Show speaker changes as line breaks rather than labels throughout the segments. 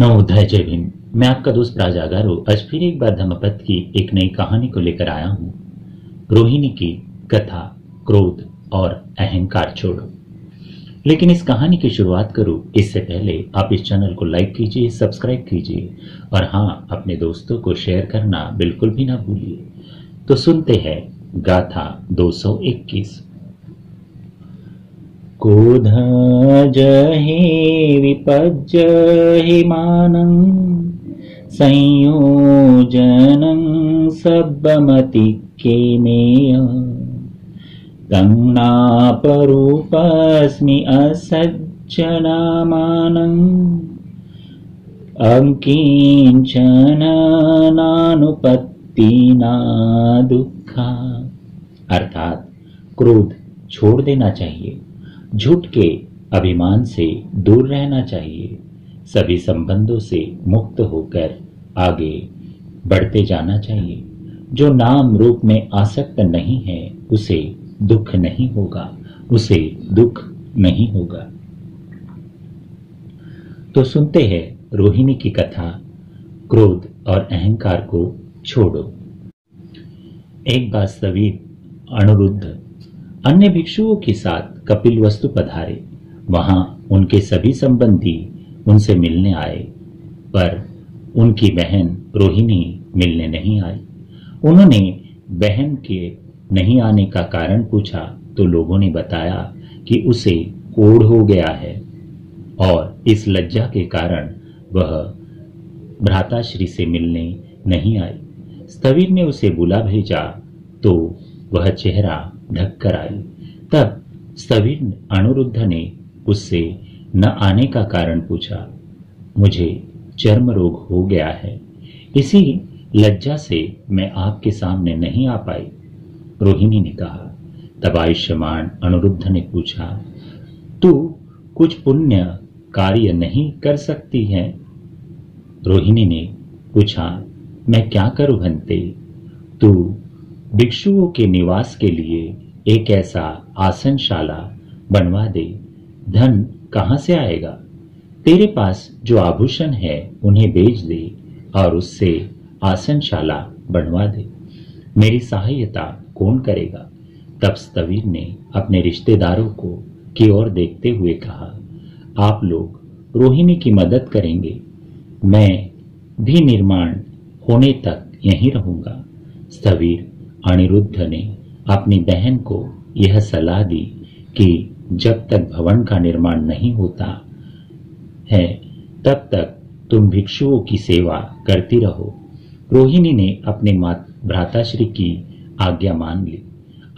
नवोदय जय भीम। मैं आपका दोस्त राजागारो आज फिर एक बार धम्मपद की एक नई कहानी को लेकर आया हूं। रोहिणी की कथा क्रोध और अहंकार छोड़ो। लेकिन इस कहानी की शुरुआत करूं इससे पहले आप इस चैनल को लाइक कीजिए, सब्सक्राइब कीजिए और हाँ, अपने दोस्तों को शेयर करना बिल्कुल भी ना भूलिए। तो सुनते हैं गाथा 221। क्रोधजहि विपज्जहि मानं संयोजनं सब्बमतिक्केमेय तं नापरूपस्मि असज्जनामानम् अकिञ्चन नानुपत्तिना दुःखा। अर्थात क्रोध छोड़ देना चाहिए, झूठ के अभिमान से दूर रहना चाहिए, सभी संबंधों से मुक्त होकर आगे बढ़ते जाना चाहिए। जो नाम रूप में आसक्त नहीं है उसे दुख नहीं होगा, उसे दुख नहीं होगा। तो सुनते हैं रोहिणी की कथा क्रोध और अहंकार को छोड़ो। एक बार सवीर अनिरुद्ध अन्य भिक्षुओं के साथ कपिलवस्तु पधारे। वहां उनके सभी संबंधी उनसे मिलने आए, पर उनकी बहन रोहिणी मिलने नहीं आई। उन्होंने बहन के नहीं आने का कारण पूछा तो लोगों ने बताया कि उसे कोढ़ हो गया है और इस लज्जा के कारण वह भ्राताश्री से मिलने नहीं आई। स्थविर ने उसे बुला भेजा तो वह चेहरा ढक कर आई। तब स्थविर अनिरुद्ध ने उससे न आने का कारण पूछा। मुझे चर्म रोग हो गया है, इसी लज्जा से मैं आपके सामने नहीं आ पाई, रोहिणी ने कहा। तब आयुष्मान अनिरुद्ध ने पूछा, तू कुछ पुण्य कार्य नहीं कर सकती है? रोहिणी ने पूछा, मैं क्या करूं भंते? तू भिक्षुओं के निवास के लिए एक ऐसा आसनशाला बनवा दे। धन कहां से आएगा? तेरे पास जो आभूषण है उन्हें बेच दे और उससे आसनशाला बनवा दे। मेरी सहायता कौन करेगा? तब स्थविर ने अपने रिश्तेदारों को की ओर देखते हुए कहा, आप लोग रोहिणी की मदद करेंगे, मैं भी निर्माण होने तक यहीं रहूंगा। स्थविर अनिरुद्ध ने अपनी बहन को यह सलाह दी कि जब तक भवन का निर्माण नहीं होता है तब तक तुम भिक्षुओं की सेवा करती रहो। रोहिणी ने अपने भ्राताश्री की आज्ञा मान ली,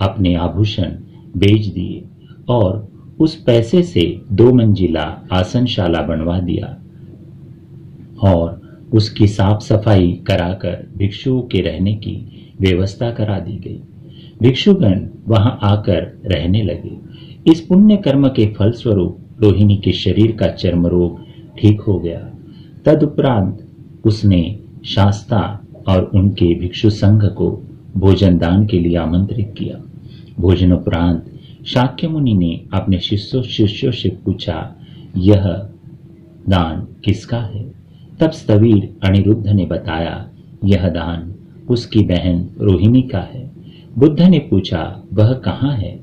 अपने आभूषण बेच दिए और उस पैसे से 2 मंजिला आसनशाला बनवा दिया और उसकी साफ सफाई कराकर भिक्षुओं के रहने की व्यवस्था करा दी गई। भिक्षुगण वहां आकर रहने लगे। इस पुण्य कर्म के फलस्वरूप रोहिणी के शरीर का चर्म रोग ठीक हो गया। तदुपरांत उसने शास्ता और उनके भिक्षु संघ को भोजन दान के लिए आमंत्रित किया। भोजनोपरांत शाक्य मुनि ने अपने शिष्यों से पूछा, यह दान किसका है? तब स्थविर अनिरुद्ध ने बताया, यह दान उसकी बहन रोहिणी का है। बुद्ध ने पूछा, वह कहाँ है?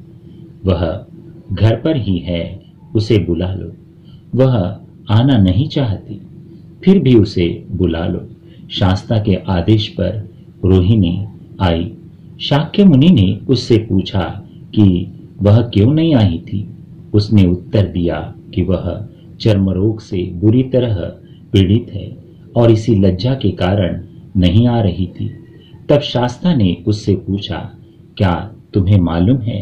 वह घर पर ही है, उसे बुला लो। वह आना नहीं चाहती, फिर भी उसे बुला लो। शास्ता के आदेश पर रोहिणी आई। शाक्य मुनि ने उससे पूछा कि वह क्यों नहीं आई थी। उसने उत्तर दिया कि वह चर्म रोग से बुरी तरह पीड़ित है और इसी लज्जा के कारण नहीं आ रही थी। तब शास्ता ने उससे पूछा, क्या तुम्हें मालूम है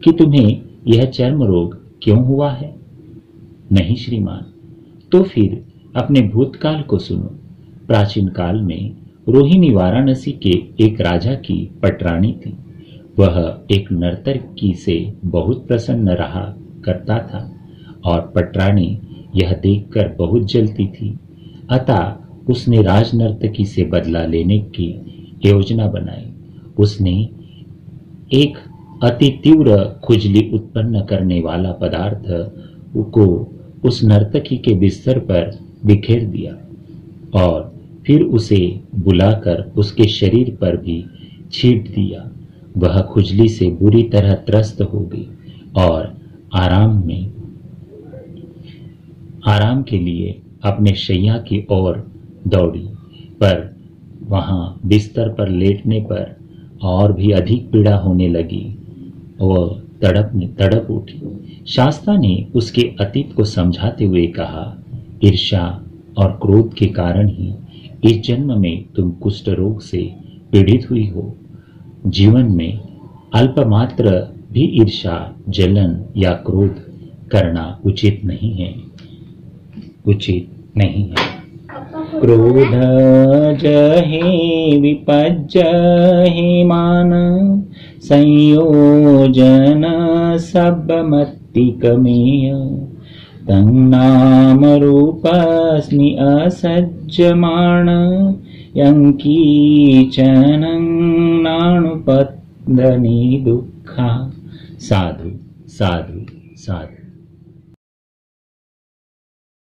कि तुम्हें यह चर्म रोग क्यों हुआ है? नहीं श्रीमान। तो फिर अपने भूतकाल को सुनो। प्राचीन काल में रोहिणी वाराणसी के एक राजा की पटरानी थी। वह एक नर्तकी से बहुत प्रसन्न रहा करता था और पटरानी यह देखकर बहुत जलती थी। अतः उसने राजनर्तकी से बदला लेने की योजना बनाई। उसने एक अति तीव्र खुजली उत्पन्न करने वाला पदार्थ को उस नर्तकी के बिस्तर पर बिखेर दिया। और फिर उसे बुलाकर उसके शरीर पर भी छींट दिया। वह खुजली से बुरी तरह त्रस्त हो गई और आराम के लिए अपने शैया की ओर दौड़ी, पर वहां बिस्तर पर लेटने पर और भी अधिक पीड़ा होने लगी। वह तड़प उठी। शास्ता ने उसके अतीत को समझाते हुए कहा, ईर्ष्या और क्रोध के कारण ही इस जन्म में तुम कुष्ठ रोग से पीड़ित हुई हो। जीवन में अल्पमात्र भी ईर्ष्या, जलन या क्रोध करना उचित नहीं है। क्रोध जहे विपज्जहे मान, संयोजन सब्बमत्तिकमेय। तं नाम रूपस्मि असज्जमाण, यं कीचनं नानुपतनि दुःखा। साधु साधु साधु।